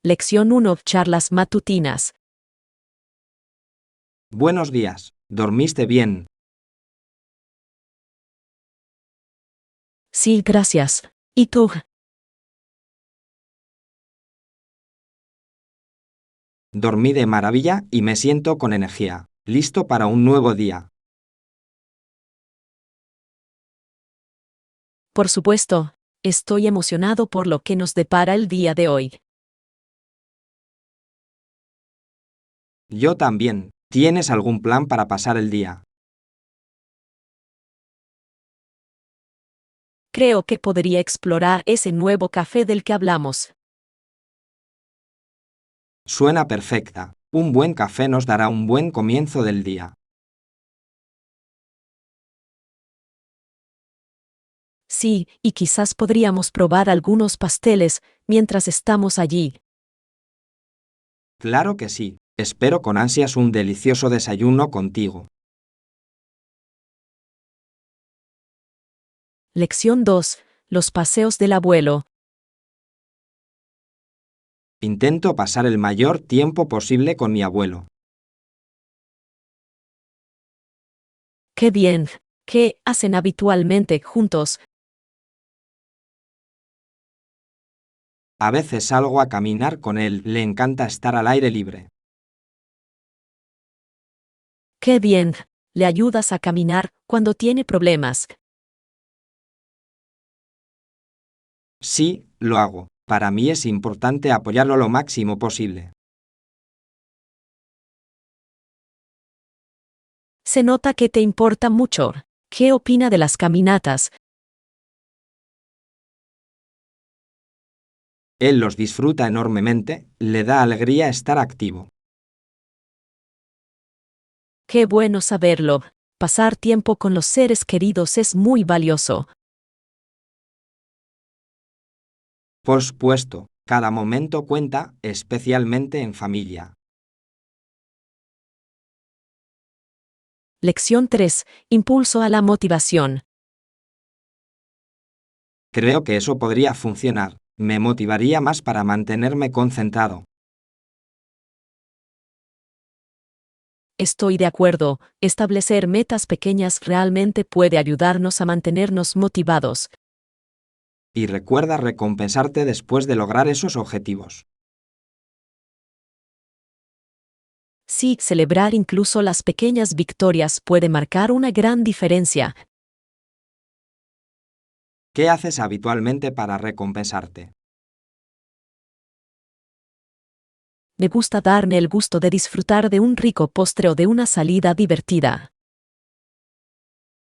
Lección 1. Charlas matutinas. Buenos días. ¿Dormiste bien? Sí, gracias. ¿Y tú? Dormí de maravilla y me siento con energía, listo para un nuevo día. Por supuesto, estoy emocionado por lo que nos depara el día de hoy. Yo también. ¿Tienes algún plan para pasar el día? Creo que podría explorar ese nuevo café del que hablamos. Suena perfecta. Un buen café nos dará un buen comienzo del día. Sí, y quizás podríamos probar algunos pasteles mientras estamos allí. Claro que sí. Espero con ansias un delicioso desayuno contigo. Lección 2. Los paseos del abuelo. Intento pasar el mayor tiempo posible con mi abuelo. ¡Qué bien! ¿Qué hacen habitualmente juntos? A veces salgo a caminar con él, le encanta estar al aire libre. ¡Qué bien! Le ayudas a caminar cuando tiene problemas. Sí, lo hago. Para mí es importante apoyarlo lo máximo posible. Se nota que te importa mucho. ¿Qué opina de las caminatas? Él los disfruta enormemente, le da alegría estar activo. Qué bueno saberlo. Pasar tiempo con los seres queridos es muy valioso. Por supuesto, cada momento cuenta, especialmente en familia. Lección 3. Impulso a la motivación. Creo que eso podría funcionar. Me motivaría más para mantenerme concentrado. Estoy de acuerdo. Establecer metas pequeñas realmente puede ayudarnos a mantenernos motivados. Y recuerda recompensarte después de lograr esos objetivos. Sí, celebrar incluso las pequeñas victorias puede marcar una gran diferencia. ¿Qué haces habitualmente para recompensarte? Me gusta darme el gusto de disfrutar de un rico postre o de una salida divertida.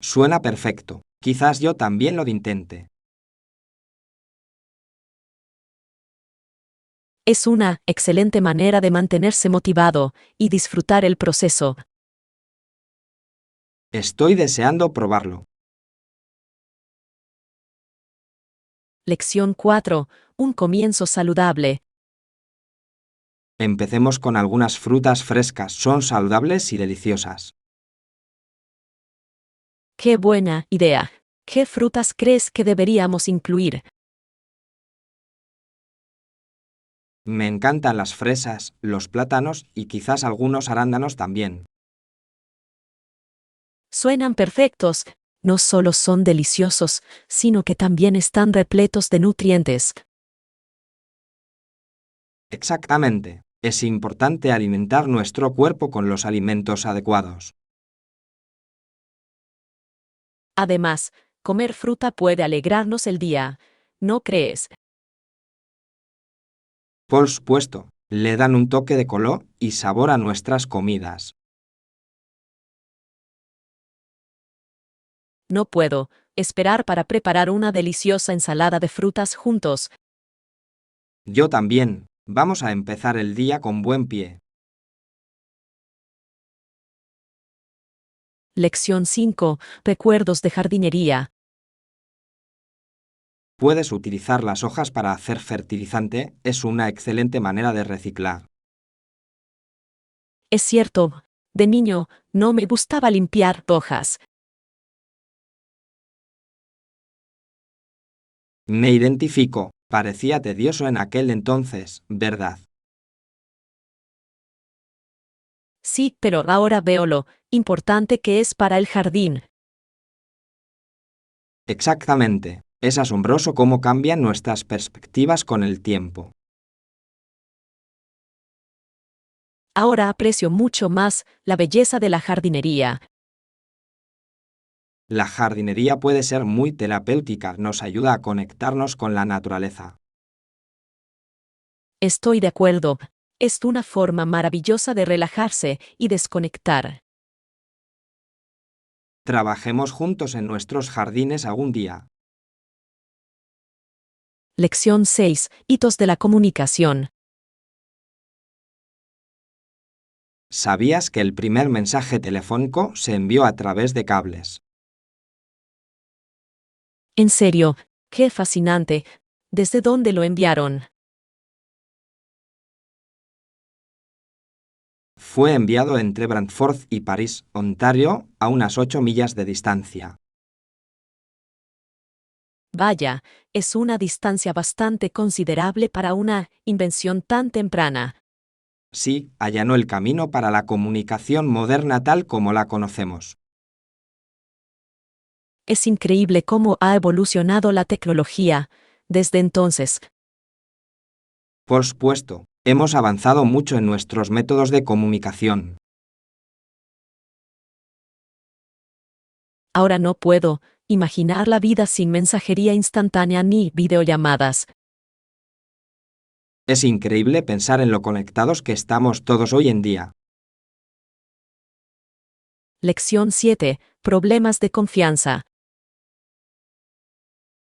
Suena perfecto. Quizás yo también lo intente. Es una excelente manera de mantenerse motivado y disfrutar el proceso. Estoy deseando probarlo. Lección 4. Un comienzo saludable. Empecemos con algunas frutas frescas. Son saludables y deliciosas. ¡Qué buena idea! ¿Qué frutas crees que deberíamos incluir? Me encantan las fresas, los plátanos y quizás algunos arándanos también. Suenan perfectos. No solo son deliciosos, sino que también están repletos de nutrientes. Exactamente. Es importante alimentar nuestro cuerpo con los alimentos adecuados. Además, comer fruta puede alegrarnos el día. ¿No crees? Por supuesto, le dan un toque de color y sabor a nuestras comidas. No puedo esperar para preparar una deliciosa ensalada de frutas juntos. Yo también. Vamos a empezar el día con buen pie. Lección 5. Recuerdos de jardinería. Puedes utilizar las hojas para hacer fertilizante, es una excelente manera de reciclar. Es cierto, de niño, no me gustaba limpiar hojas. Me identifico. Parecía tedioso en aquel entonces, ¿verdad? Sí, pero ahora veo lo importante que es para el jardín. Exactamente. Es asombroso cómo cambian nuestras perspectivas con el tiempo. Ahora aprecio mucho más la belleza de la jardinería. La jardinería puede ser muy terapéutica, nos ayuda a conectarnos con la naturaleza. Estoy de acuerdo. Es una forma maravillosa de relajarse y desconectar. Trabajemos juntos en nuestros jardines algún día. Lección 6. Hitos de la comunicación. ¿Sabías que el primer mensaje telefónico se envió a través de cables? En serio, qué fascinante. ¿Desde dónde lo enviaron? Fue enviado entre Brantford y París, Ontario, a unas 8 millas de distancia. Vaya, es una distancia bastante considerable para una invención tan temprana. Sí, allanó el camino para la comunicación moderna tal como la conocemos. Es increíble cómo ha evolucionado la tecnología desde entonces. Por supuesto, hemos avanzado mucho en nuestros métodos de comunicación. Ahora no puedo imaginar la vida sin mensajería instantánea ni videollamadas. Es increíble pensar en lo conectados que estamos todos hoy en día. Lección 7. Problemas de confianza.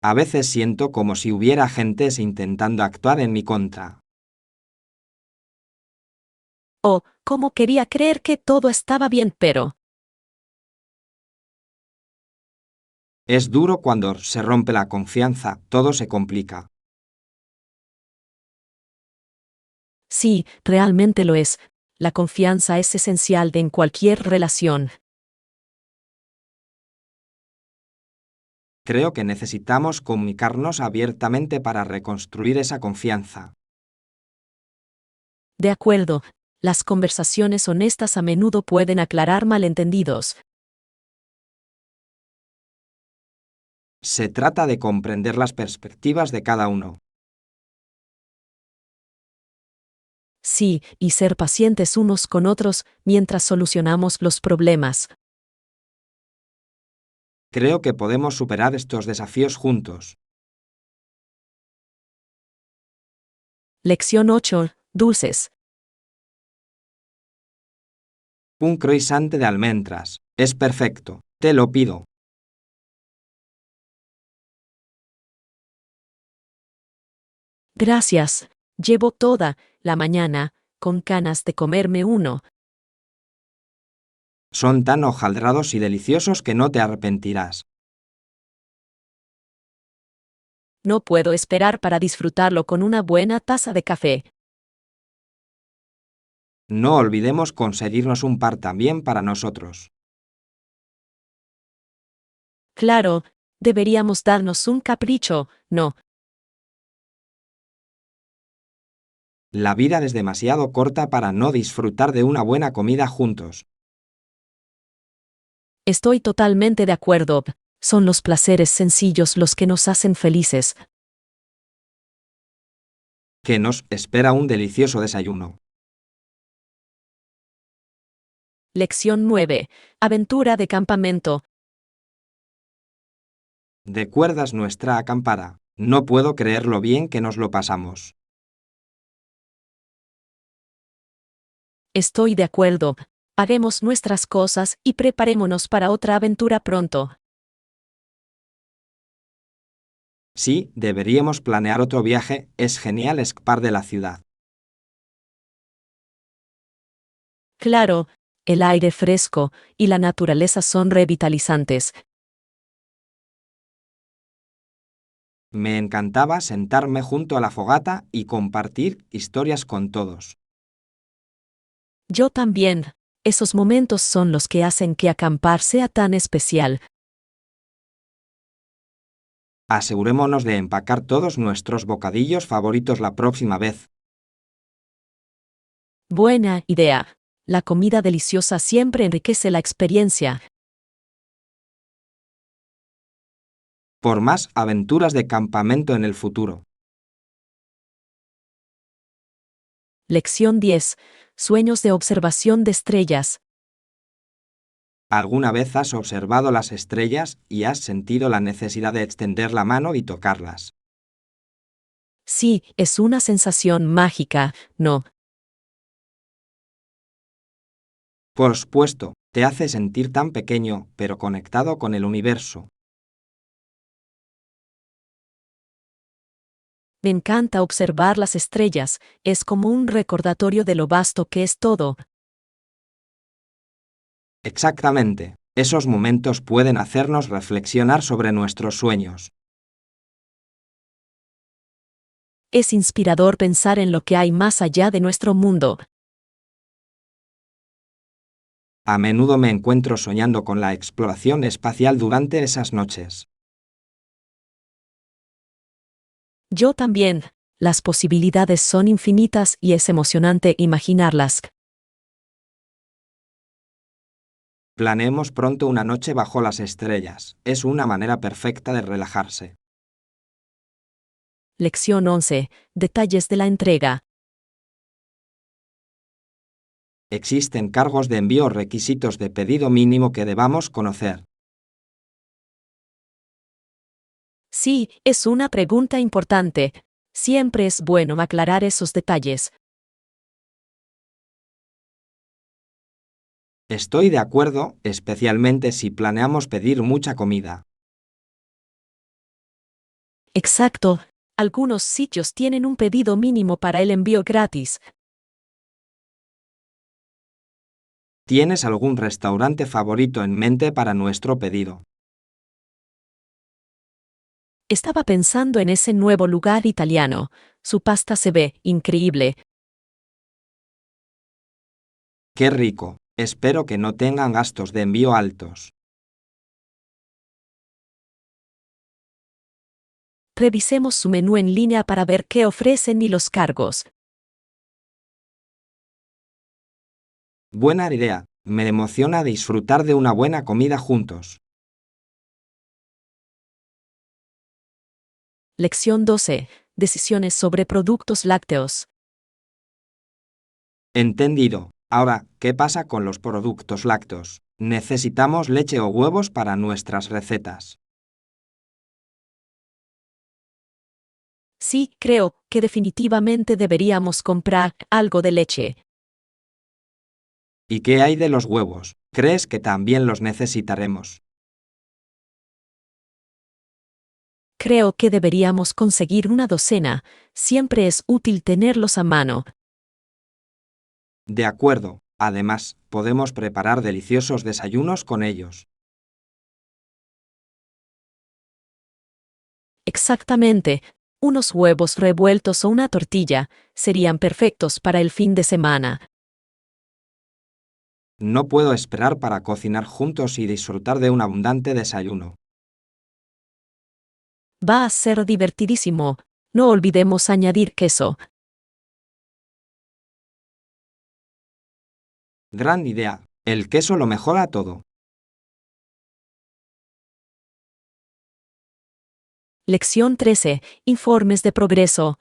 A veces siento como si hubiera agentes intentando actuar en mi contra. Oh, cómo quería creer que todo estaba bien, pero Es duro cuando se rompe la confianza, todo se complica. sí, realmente lo es. La confianza es esencial en cualquier relación. Creo que necesitamos comunicarnos abiertamente para reconstruir esa confianza. De acuerdo, las conversaciones honestas a menudo pueden aclarar malentendidos. Se trata de comprender las perspectivas de cada uno. Sí, y ser pacientes unos con otros mientras solucionamos los problemas. Creo que podemos superar estos desafíos juntos. Lección 8. Dulces. Un croissant de almendras. Es perfecto. Te lo pido. Gracias. Llevo toda la mañana con ganas de comerme uno. Son tan hojaldrados y deliciosos que no te arrepentirás. No puedo esperar para disfrutarlo con una buena taza de café. No olvidemos conseguirnos un par también para nosotros. Claro, deberíamos darnos un capricho, ¿no? La vida es demasiado corta para no disfrutar de una buena comida juntos. Estoy totalmente de acuerdo. Son los placeres sencillos los que nos hacen felices. Que nos espera un delicioso desayuno. Lección 9. Aventura de campamento. ¿Recuerdas nuestra acampada? No puedo creer lo bien que nos lo pasamos. Estoy de acuerdo. Paguemos nuestras cosas y preparémonos para otra aventura pronto. Sí, deberíamos planear otro viaje, es genial escapar de la ciudad. Claro, el aire fresco y la naturaleza son revitalizantes. Me encantaba sentarme junto a la fogata y compartir historias con todos. Yo también. Esos momentos son los que hacen que acampar sea tan especial. Asegurémonos de empacar todos nuestros bocadillos favoritos la próxima vez. Buena idea. La comida deliciosa siempre enriquece la experiencia. Por más aventuras de campamento en el futuro. Lección 10. Sueños de observación de estrellas. ¿Alguna vez has observado las estrellas y has sentido la necesidad de extender la mano y tocarlas? Sí, es una sensación mágica, ¿no? Por supuesto, te hace sentir tan pequeño, pero conectado con el universo. Me encanta observar las estrellas, es como un recordatorio de lo vasto que es todo. Exactamente. Esos momentos pueden hacernos reflexionar sobre nuestros sueños. Es inspirador pensar en lo que hay más allá de nuestro mundo. A menudo me encuentro soñando con la exploración espacial durante esas noches. Yo también. Las posibilidades son infinitas y es emocionante imaginarlas. Planeemos pronto una noche bajo las estrellas. Es una manera perfecta de relajarse. Lección 11. Detalles de la entrega. ¿Existen cargos de envío o requisitos de pedido mínimo que debamos conocer? Sí, es una pregunta importante. Siempre es bueno aclarar esos detalles. Estoy de acuerdo, especialmente si planeamos pedir mucha comida. Exacto. Algunos sitios tienen un pedido mínimo para el envío gratis. ¿Tienes algún restaurante favorito en mente para nuestro pedido? Estaba pensando en ese nuevo lugar italiano. Su pasta se ve increíble. ¡Qué rico! Espero que no tengan gastos de envío altos. Revisemos su menú en línea para ver qué ofrecen y los cargos. Buena idea. Me emociona disfrutar de una buena comida juntos. Lección 12. Decisiones sobre productos lácteos. Entendido. Ahora, ¿qué pasa con los productos lácteos? Necesitamos leche o huevos para nuestras recetas. Sí, creo que definitivamente deberíamos comprar algo de leche. ¿Y qué hay de los huevos? ¿Crees que también los necesitaremos? Creo que deberíamos conseguir una docena. Siempre es útil tenerlos a mano. De acuerdo. Además, podemos preparar deliciosos desayunos con ellos. Exactamente. Unos huevos revueltos o una tortilla serían perfectos para el fin de semana. No puedo esperar para cocinar juntos y disfrutar de un abundante desayuno. Va a ser divertidísimo. No olvidemos añadir queso. Gran idea. El queso lo mejora todo. Lección 13. Informes de progreso.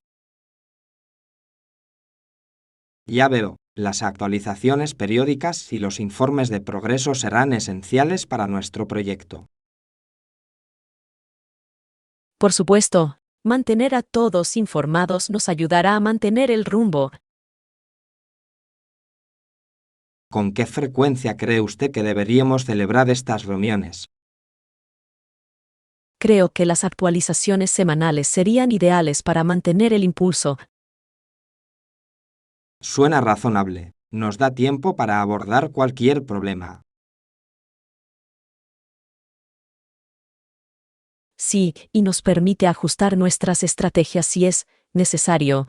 Ya veo, las actualizaciones periódicas y los informes de progreso serán esenciales para nuestro proyecto. Por supuesto, mantener a todos informados nos ayudará a mantener el rumbo. ¿Con qué frecuencia cree usted que deberíamos celebrar estas reuniones? Creo que las actualizaciones semanales serían ideales para mantener el impulso. Suena razonable. Nos da tiempo para abordar cualquier problema. Sí, y nos permite ajustar nuestras estrategias si es necesario.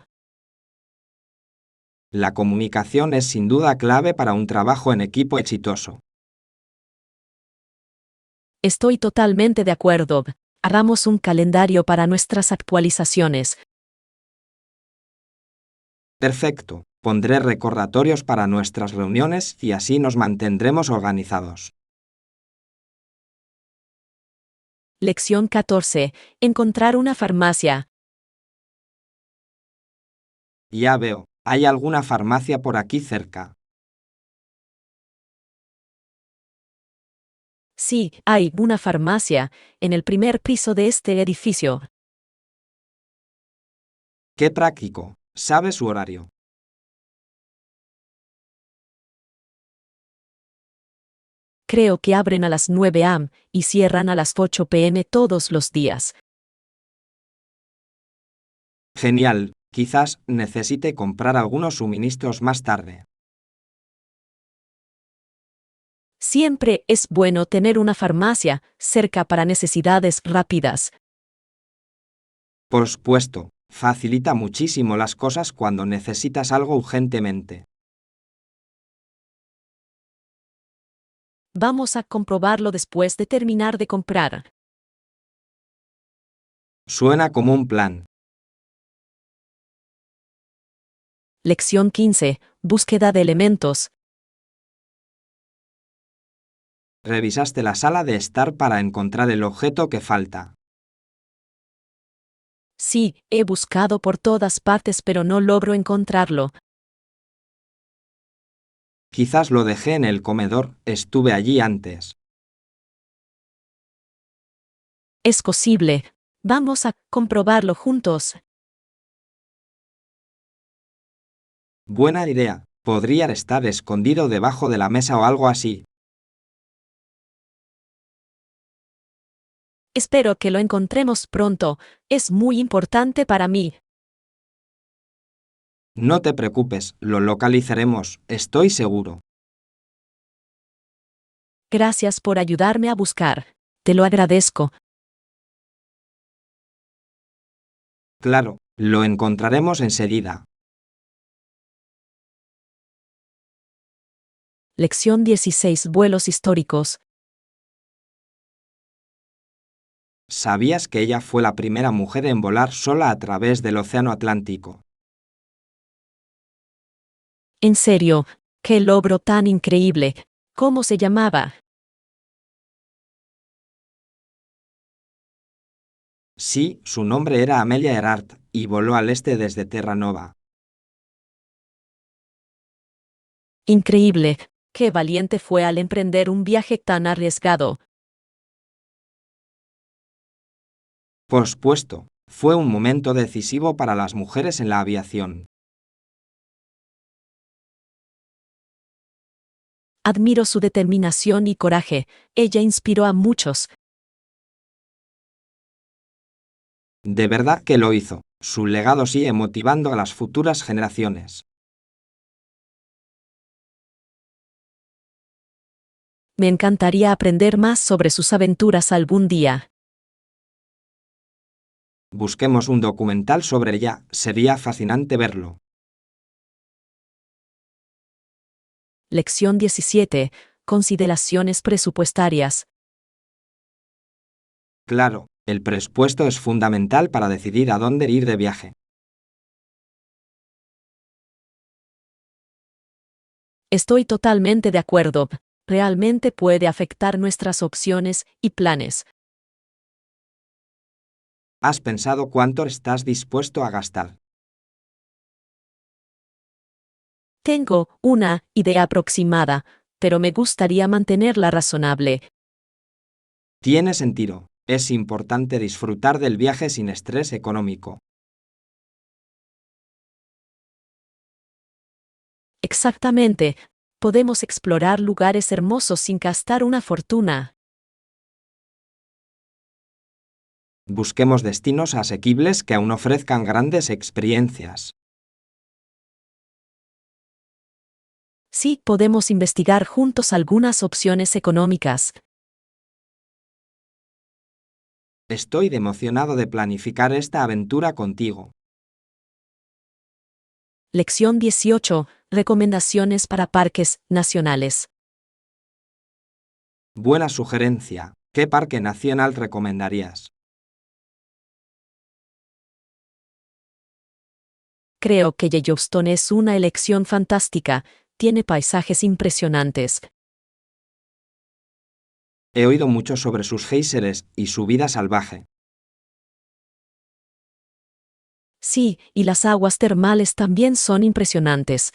La comunicación es sin duda clave para un trabajo en equipo exitoso. Estoy totalmente de acuerdo. Hagamos un calendario para nuestras actualizaciones. Perfecto. Pondré recordatorios para nuestras reuniones y así nos mantendremos organizados. Lección 14. Encontrar una farmacia. Ya veo. ¿Hay alguna farmacia por aquí cerca? Sí, hay una farmacia en el primer piso de este edificio. ¡Qué práctico! ¿Sabe su horario? Creo que abren a las 9 am y cierran a las 8 pm todos los días. Genial. Quizás necesite comprar algunos suministros más tarde. Siempre es bueno tener una farmacia cerca para necesidades rápidas. Por supuesto, facilita muchísimo las cosas cuando necesitas algo urgentemente. Vamos a comprobarlo después de terminar de comprar. Suena como un plan. Lección 15. Búsqueda de elementos. Revisaste la sala de estar para encontrar el objeto que falta. Sí, he buscado por todas partes pero no logro encontrarlo. Quizás lo dejé en el comedor, estuve allí antes. Es posible. Vamos a comprobarlo juntos. Buena idea. Podría estar escondido debajo de la mesa o algo así. Espero que lo encontremos pronto. Es muy importante para mí. No te preocupes, lo localizaremos, estoy seguro. Gracias por ayudarme a buscar. Te lo agradezco. Claro, lo encontraremos enseguida. Lección 16. Vuelos históricos. ¿Sabías que ella fue la primera mujer en volar sola a través del Océano Atlántico? En serio, qué logro tan increíble. ¿Cómo se llamaba? Sí, su nombre era Amelia Earhart, y voló al este desde Terranova. Increíble. Qué valiente fue al emprender un viaje tan arriesgado. Por supuesto, fue un momento decisivo para las mujeres en la aviación. Admiro su determinación y coraje. Ella inspiró a muchos. De verdad que lo hizo. Su legado sigue motivando a las futuras generaciones. Me encantaría aprender más sobre sus aventuras algún día. Busquemos un documental sobre ella, sería fascinante verlo. Lección 17. Consideraciones presupuestarias. Claro, el presupuesto es fundamental para decidir a dónde ir de viaje. Estoy totalmente de acuerdo. Realmente puede afectar nuestras opciones y planes. ¿Has pensado cuánto estás dispuesto a gastar? Tengo una idea aproximada, pero me gustaría mantenerla razonable. Tiene sentido. Es importante disfrutar del viaje sin estrés económico. Exactamente. Podemos explorar lugares hermosos sin gastar una fortuna. Busquemos destinos asequibles que aún ofrezcan grandes experiencias. Sí, podemos investigar juntos algunas opciones económicas. Estoy emocionado de planificar esta aventura contigo. Lección 18. Recomendaciones para parques nacionales. Buena sugerencia. ¿Qué parque nacional recomendarías? Creo que Yellowstone es una elección fantástica, tiene paisajes impresionantes. He oído mucho sobre sus géiseres y su vida salvaje. Sí, y las aguas termales también son impresionantes.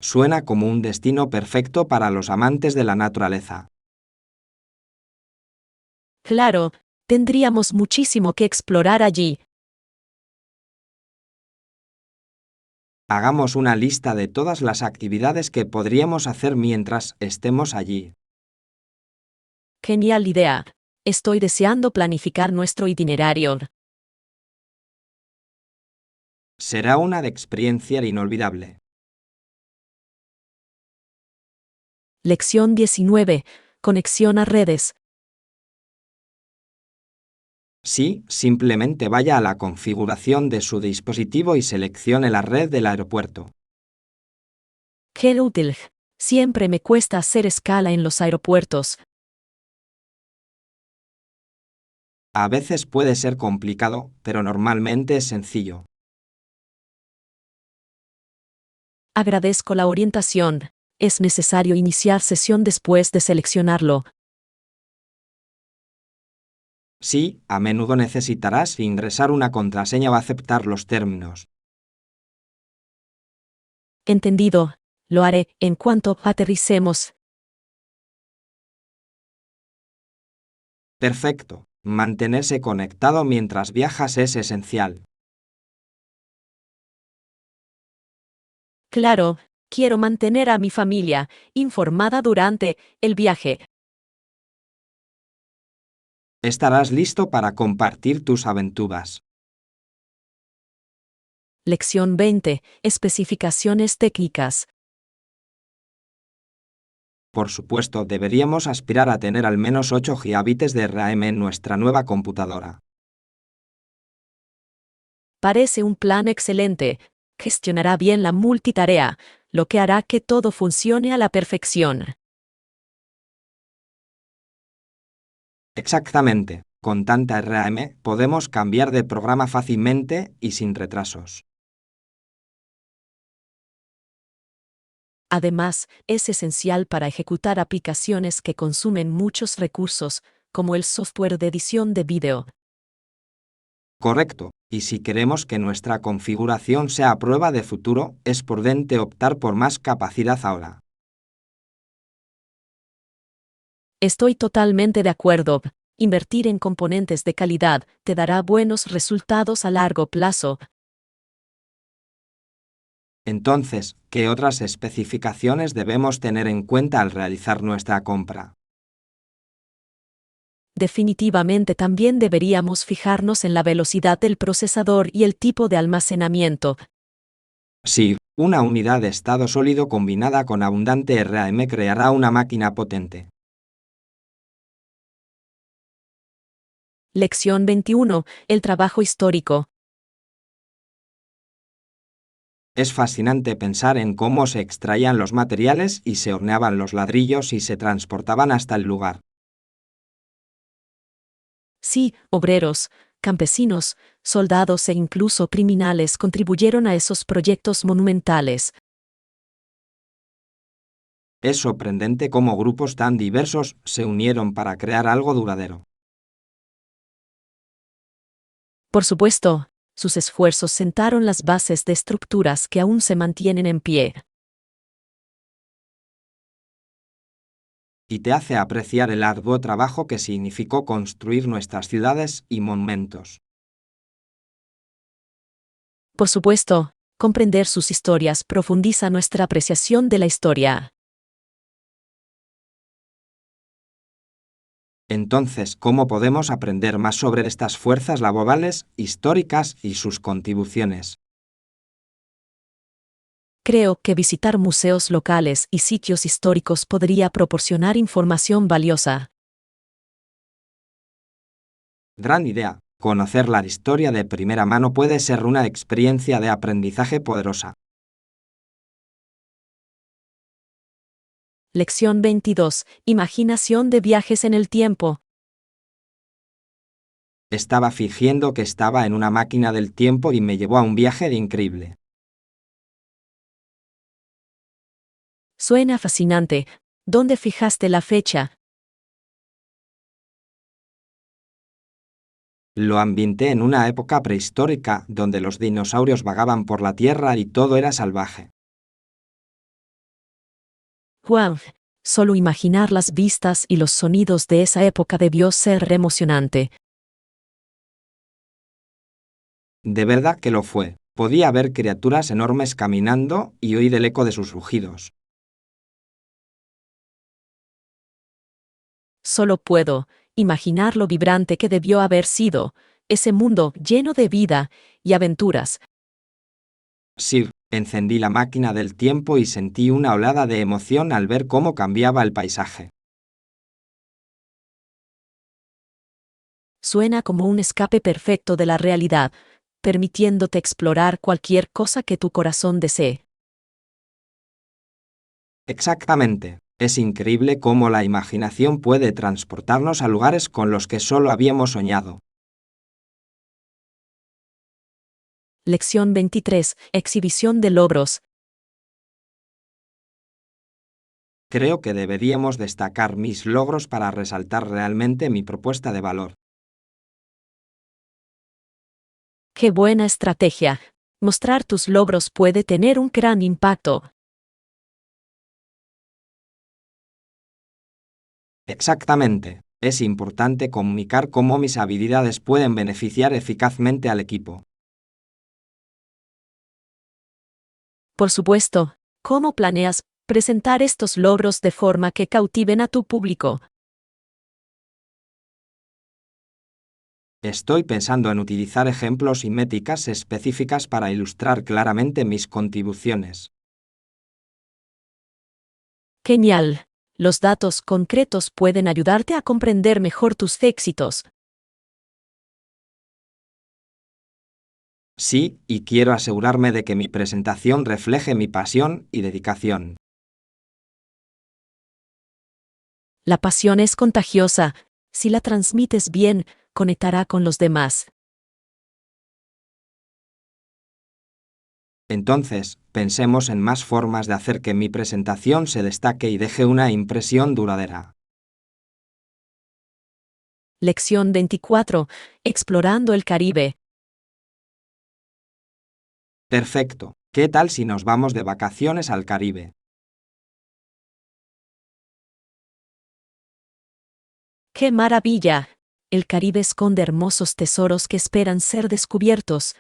Suena como un destino perfecto para los amantes de la naturaleza. Claro, tendríamos muchísimo que explorar allí. Hagamos una lista de todas las actividades que podríamos hacer mientras estemos allí. Genial idea. Estoy deseando planificar nuestro itinerario. Será una experiencia inolvidable. Lección 19. Conexión a redes. Sí, simplemente vaya a la configuración de su dispositivo y seleccione la red del aeropuerto. Qué útil. Siempre me cuesta hacer escala en los aeropuertos. A veces puede ser complicado, pero normalmente es sencillo. Agradezco la orientación. Es necesario iniciar sesión después de seleccionarlo. Sí, a menudo necesitarás ingresar una contraseña o aceptar los términos. Entendido. Lo haré en cuanto aterricemos. Perfecto. Mantenerse conectado mientras viajas es esencial. Claro, quiero mantener a mi familia informada durante el viaje. Estarás listo para compartir tus aventuras. Lección 20. Especificaciones técnicas. Por supuesto, deberíamos aspirar a tener al menos 8 gigabytes de RAM en nuestra nueva computadora. Parece un plan excelente. Gestionará bien la multitarea, lo que hará que todo funcione a la perfección. Exactamente. Con tanta RAM podemos cambiar de programa fácilmente y sin retrasos. Además, es esencial para ejecutar aplicaciones que consumen muchos recursos, como el software de edición de vídeo. Correcto. Y si queremos que nuestra configuración sea a prueba de futuro, es prudente optar por más capacidad ahora. Estoy totalmente de acuerdo. Invertir en componentes de calidad te dará buenos resultados a largo plazo. Entonces, ¿qué otras especificaciones debemos tener en cuenta al realizar nuestra compra? Definitivamente también deberíamos fijarnos en la velocidad del procesador y el tipo de almacenamiento. Sí, una unidad de estado sólido combinada con abundante RAM creará una máquina potente. Lección 21. El trabajo histórico. Es fascinante pensar en cómo se extraían los materiales y se horneaban los ladrillos y se transportaban hasta el lugar. Sí, obreros, campesinos, soldados e incluso criminales contribuyeron a esos proyectos monumentales. Es sorprendente cómo grupos tan diversos se unieron para crear algo duradero. Por supuesto, sus esfuerzos sentaron las bases de estructuras que aún se mantienen en pie. Y te hace apreciar el arduo trabajo que significó construir nuestras ciudades y monumentos. Por supuesto, comprender sus historias profundiza nuestra apreciación de la historia. Entonces, ¿cómo podemos aprender más sobre estas fuerzas laborales, históricas y sus contribuciones? Creo que visitar museos locales y sitios históricos podría proporcionar información valiosa. Gran idea. Conocer la historia de primera mano puede ser una experiencia de aprendizaje poderosa. Lección 22. Imaginación de viajes en el tiempo. Estaba fingiendo que estaba en una máquina del tiempo y me llevó a un viaje increíble. Suena fascinante. ¿Dónde fijaste la fecha? Lo ambienté en una época prehistórica donde los dinosaurios vagaban por la Tierra y todo era salvaje. Juan, solo imaginar las vistas y los sonidos de esa época debió ser emocionante. De verdad que lo fue. Podía ver criaturas enormes caminando y oír el eco de sus rugidos. Solo puedo imaginar lo vibrante que debió haber sido ese mundo lleno de vida y aventuras. Sí, encendí la máquina del tiempo y sentí una olada de emoción al ver cómo cambiaba el paisaje. Suena como un escape perfecto de la realidad, permitiéndote explorar cualquier cosa que tu corazón desee. Exactamente. Es increíble cómo la imaginación puede transportarnos a lugares con los que solo habíamos soñado. Lección 23. Exhibición de logros. Creo que deberíamos destacar mis logros para resaltar realmente mi propuesta de valor. ¡Qué buena estrategia! Mostrar tus logros puede tener un gran impacto. Exactamente. Es importante comunicar cómo mis habilidades pueden beneficiar eficazmente al equipo. Por supuesto, ¿cómo planeas presentar estos logros de forma que cautiven a tu público? Estoy pensando en utilizar ejemplos y métricas específicas para ilustrar claramente mis contribuciones. Genial. Los datos concretos pueden ayudarte a comprender mejor tus éxitos. Sí, y quiero asegurarme de que mi presentación refleje mi pasión y dedicación. La pasión es contagiosa. Si la transmites bien, conectará con los demás. Entonces, pensemos en más formas de hacer que mi presentación se destaque y deje una impresión duradera. Lección 24. Explorando el Caribe. Perfecto. ¿Qué tal si nos vamos de vacaciones al Caribe? ¡Qué maravilla! El Caribe esconde hermosos tesoros que esperan ser descubiertos.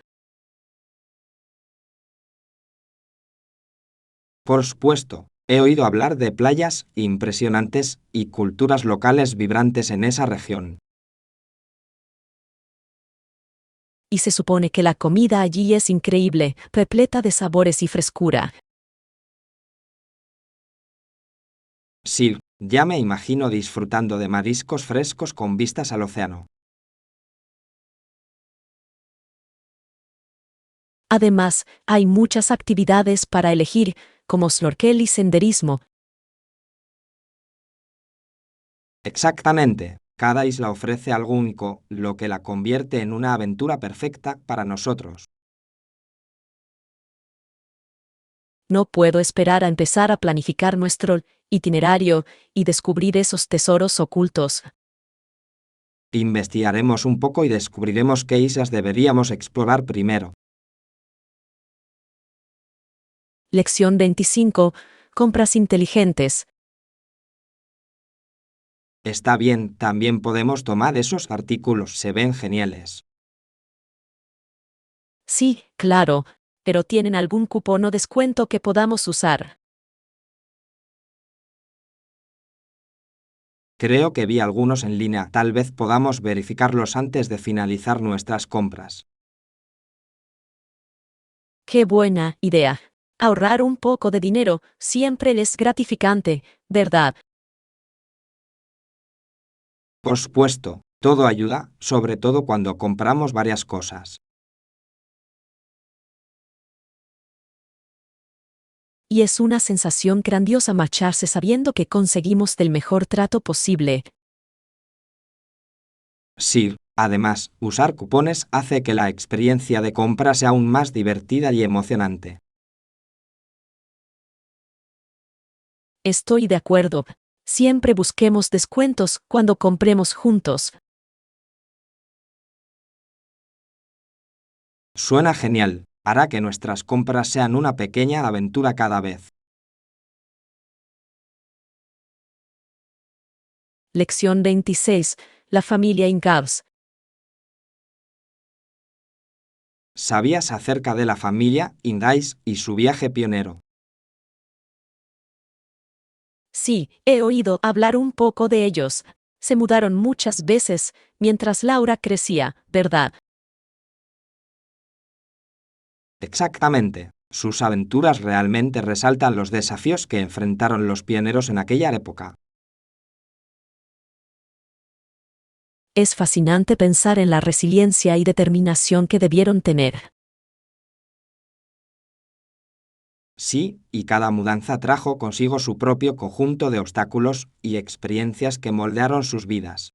Por supuesto, he oído hablar de playas impresionantes y culturas locales vibrantes en esa región. Y se supone que la comida allí es increíble, repleta de sabores y frescura. Sí, ya me imagino disfrutando de mariscos frescos con vistas al océano. Además, hay muchas actividades para elegir, como snorkel y senderismo. Exactamente. Cada isla ofrece algo único, lo que la convierte en una aventura perfecta para nosotros. No puedo esperar a empezar a planificar nuestro itinerario y descubrir esos tesoros ocultos. Investigaremos un poco y descubriremos qué islas deberíamos explorar primero. Lección 25. Compras inteligentes. Está bien, también podemos tomar esos artículos, se ven geniales. Sí, claro, pero ¿tienen algún cupón o descuento que podamos usar? Creo que vi algunos en línea, tal vez podamos verificarlos antes de finalizar nuestras compras. ¡Qué buena idea! Ahorrar un poco de dinero siempre es gratificante, ¿verdad? Por supuesto, todo ayuda, sobre todo cuando compramos varias cosas. Y es una sensación grandiosa marcharse sabiendo que conseguimos el mejor trato posible. Sí, Además, usar cupones hace que la experiencia de compra sea aún más divertida y emocionante. Estoy de acuerdo. Siempre busquemos descuentos cuando compremos juntos. Suena genial. Hará que nuestras compras sean una pequeña aventura cada vez. Lección 26. La familia Ingalls. ¿Sabías acerca de la familia Ingalls y su viaje pionero? Sí, he oído hablar un poco de ellos. Se mudaron muchas veces mientras Laura crecía, ¿verdad? Exactamente. Sus aventuras realmente resaltan los desafíos que enfrentaron los pioneros en aquella época. Es fascinante pensar en la resiliencia y determinación que debieron tener. Sí, y cada mudanza trajo consigo su propio conjunto de obstáculos y experiencias que moldearon sus vidas.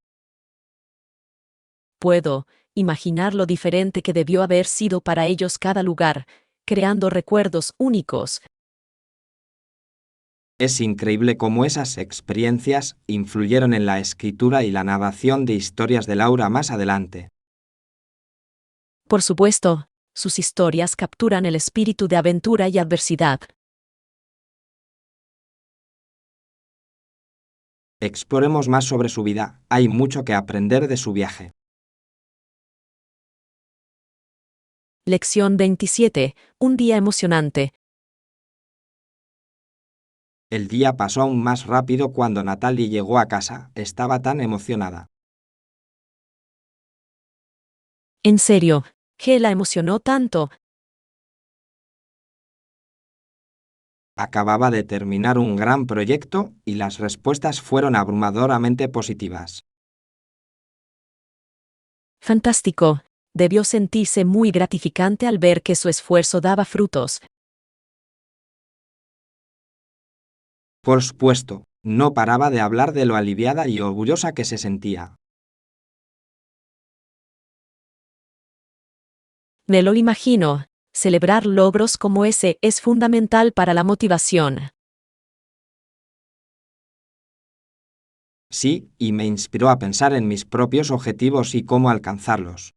Puedo imaginar lo diferente que debió haber sido para ellos cada lugar, creando recuerdos únicos. Es increíble cómo esas experiencias influyeron en la escritura y la narración de historias de Laura más adelante. Por supuesto, sus historias capturan el espíritu de aventura y adversidad. Exploremos más sobre su vida, hay mucho que aprender de su viaje. Lección 27. Un día emocionante. El día pasó aún más rápido cuando Natalie llegó a casa, estaba tan emocionada. En serio, ¿qué la emocionó tanto? Acababa de terminar un gran proyecto y las respuestas fueron abrumadoramente positivas. Fantástico. Debió sentirse muy gratificante al ver que su esfuerzo daba frutos. Por supuesto, no paraba de hablar de lo aliviada y orgullosa que se sentía. Me lo imagino. Celebrar logros como ese es fundamental para la motivación. Sí, y me inspiró a pensar en mis propios objetivos y cómo alcanzarlos.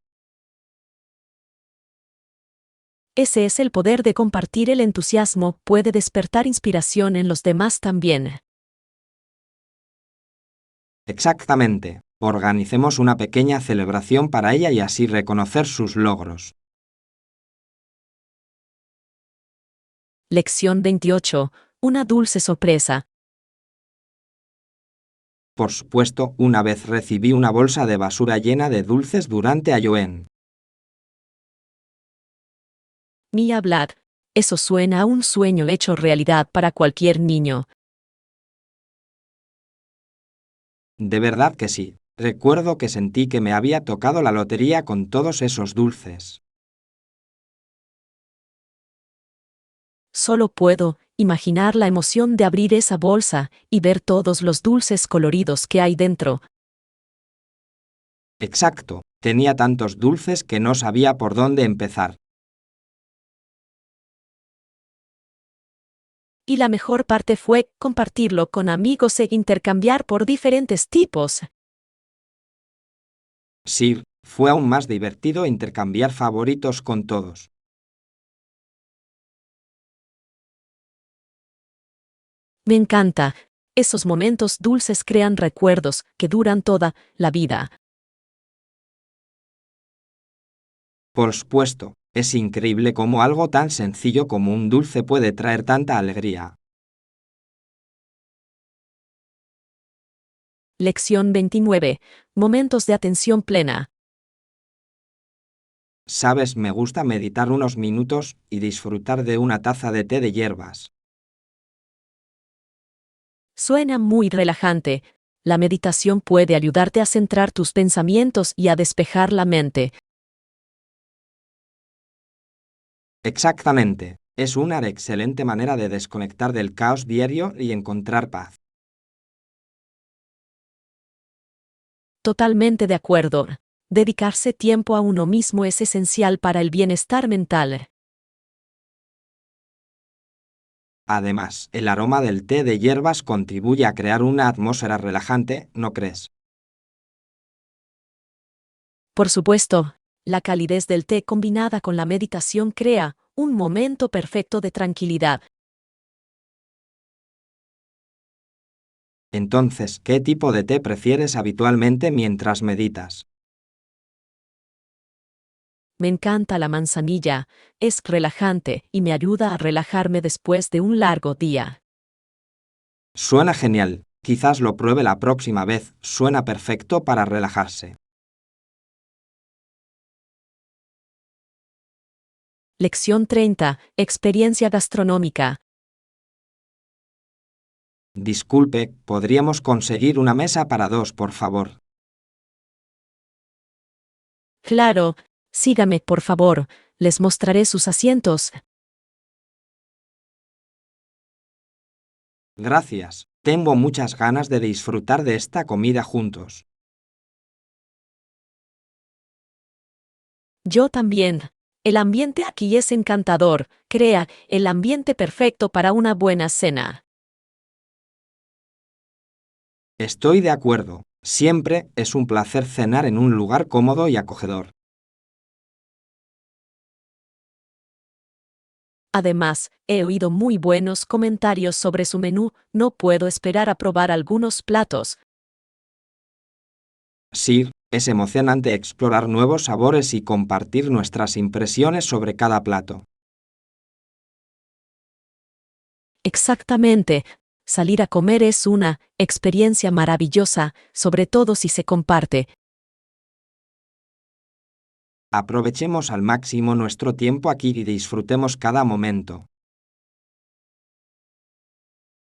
Ese es el poder de compartir el entusiasmo, puede despertar inspiración en los demás también. Exactamente. Organicemos una pequeña celebración para ella y así reconocer sus logros. Lección 28. Una dulce sorpresa. Por supuesto, una vez recibí una bolsa de basura llena de dulces durante Halloween. Mia Vlad. Eso suena a un sueño hecho realidad para cualquier niño. De verdad que sí. Recuerdo que sentí que me había tocado la lotería con todos esos dulces. Solo puedo imaginar la emoción de abrir esa bolsa y ver todos los dulces coloridos que hay dentro. Exacto. Tenía tantos dulces que no sabía por dónde empezar. Y la mejor parte fue compartirlo con amigos e intercambiar por diferentes tipos. Sí, fue aún más divertido intercambiar favoritos con todos. Me encanta. Esos momentos dulces crean recuerdos que duran toda la vida. Por supuesto, es increíble cómo algo tan sencillo como un dulce puede traer tanta alegría. Lección 29. Momentos de atención plena. Sabes, me gusta meditar unos minutos y disfrutar de una taza de té de hierbas. Suena muy relajante. La meditación puede ayudarte a centrar tus pensamientos y a despejar la mente. Exactamente, es una excelente manera de desconectar del caos diario y encontrar paz. Totalmente de acuerdo. Dedicarse tiempo a uno mismo es esencial para el bienestar mental. Además, el aroma del té de hierbas contribuye a crear una atmósfera relajante, ¿no crees? Por supuesto, la calidez del té combinada con la meditación crea un momento perfecto de tranquilidad. Entonces, ¿qué tipo de té prefieres habitualmente mientras meditas? Me encanta la manzanilla, es relajante y me ayuda a relajarme después de un largo día. Suena genial. Quizás lo pruebe la próxima vez. Suena perfecto para relajarse. Lección 30. Experiencia gastronómica. Disculpe, ¿podríamos conseguir una mesa para dos, por favor? Claro, sígame, por favor, les mostraré sus asientos. Gracias. Tengo muchas ganas de disfrutar de esta comida juntos. Yo también. El ambiente aquí es encantador, crea el ambiente perfecto para una buena cena. Estoy de acuerdo. Siempre es un placer cenar en un lugar cómodo y acogedor. Además, he oído muy buenos comentarios sobre su menú, no puedo esperar a probar algunos platos. Sí, es emocionante explorar nuevos sabores y compartir nuestras impresiones sobre cada plato. Exactamente. Salir a comer es una experiencia maravillosa, sobre todo si se comparte. Aprovechemos al máximo nuestro tiempo aquí y disfrutemos cada momento.